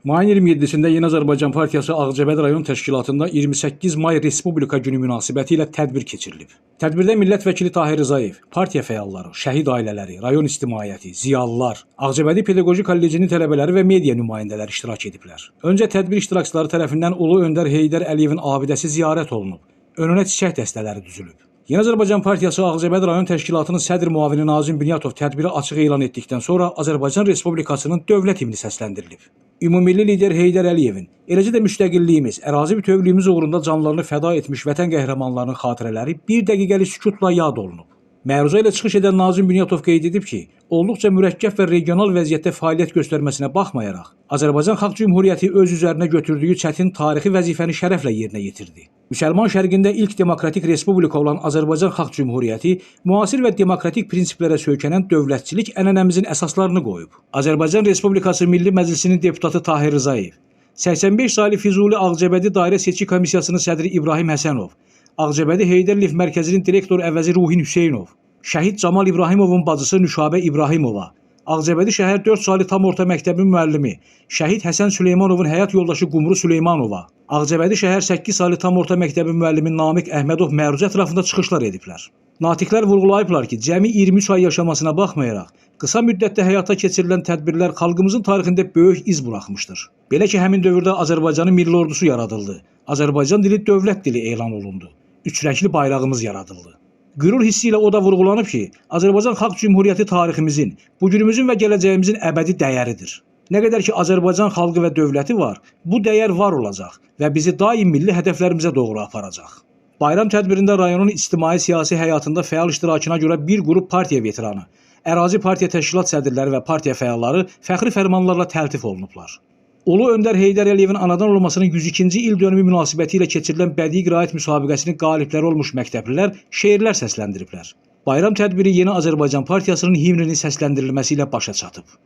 Mayın 27-sində Yeni Azərbaycan Partiyası Ağcabədi rayon təşkilatında 28 may Respublika günü münasibətilə tədbir keçirilib. Tədbirdə millət vəkili Tahir Rzayev, partiya fəalları, şəhid ailələri, rayon ictimaiyyəti, ziyalılar, Ağcabədi Pedaqoji Kollecinin tələbələri və media nümayəndələri iştirak ediblər. Öncə tədbir iştirakçıları tərəfindən Ulu Öndər Heydər Əliyevin abidəsi ziyarət olunub, önünə çiçək dəstələri düzülüb. Yeni Azərbaycan Partiyası Ağcabədi rayon təşkilatının sədr müavini Nazim Binyatov tədbiri açıq elan etdikdən sonra Azərbaycan Respublikasının dövlət himni səsləndirilib. Ümummilli lider Heydər Əliyevin, eləcə də müstəqilliyimiz, ərazi bütövlüyümüz uğrunda canlarını fəda etmiş vətən qəhrəmanlarının xatirələri bir dəqiqəlik sükutla yad olunub. Məruzə ilə çıxış edən Nazim Binyatov qeyd edib ki, olduqca mürəkkəb və regional vəziyyətdə fəaliyyət göstərməsinə baxmayaraq, Azərbaycan Xalq Cümhuriyyəti öz üzərinə götürdüyü çətin tarixi vəzifəni şərəflə yerinə yetirdi. Müsəlman şərqində ilk demokratik respublika olan Azərbaycan Xalq Cümhuriyyəti müasir və demokratik prinsiplərə söykənən dövlətçilik ənənəmizin əsaslarını qoyub. Azərbaycan Respublikası Milli Məclisinin deputatı Tahir Rzayev, 85 saylı Füzuli Ağcabədi Dairə Seçki Komissiyasının sədri İbrahim Həsənov, Ağcabədi Heydər Liv Mərkəzinin direktor əvəzi Ruhin Hüseynov, şəhid Camal İbrahimovun bacısı Nüşabə İbrahimova, Ağcabədi şəhər 4 saylı tam orta məktəbin müəllimi, şəhid Həsən Süleymanovun həyat yoldaşı Qumru Süleymanova, Ağcabədi şəhər 8 saylı tam orta məktəbin müəllimi Namiq Əhmədov məruzə ətrafında çıxışlar ediblər. Natiqlər vurğulayıblar ki, cəmi 23 ay yaşamasına baxmayaraq, qısa müddətdə həyata keçirilən tədbirlər xalqımızın tarixində böyük iz buraxmışdır. Belə ki, həmin dövrdə Azərbaycanın milli ordusu yaradıldı, Azərbaycan dili dövlət dili elan olundu, üçrəngli bayrağımız yaradıldı. Qürur hissi ilə o da vurğulanıb ki, Azərbaycan Xalq Cümhuriyyəti tariximizin, bugünümüzün və gələcəyimizin əbədi dəyəridir. Nə qədər ki, Azərbaycan xalqı və dövləti var, bu dəyər var olacaq və bizi daim milli hədəflərimizə doğru aparacaq. Bayram tədbirində rayonun ictimai-siyasi həyatında fəal iştirakına görə bir qrup partiya veteranı, ərazi partiya təşkilat sədrləri və partiya fəalları fəxri fərmanlarla təltif olunublar. Ulu Öndər Heydər Əliyevin anadan olmasının 102-ci il dönümü münasibəti ilə keçirilən bədii qiraət müsabiqəsinin qalibləri olmuş məktəblilər şeirlər səsləndiriblər. Bayram tədbiri Yeni Azərbaycan Partiyasının himninin səsləndirilməsi ilə başa çatıb.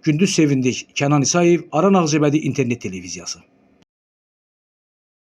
Gündüz Sevindik, Kənan İsayev, Aran Ağcabədi İnternet Televiziyası.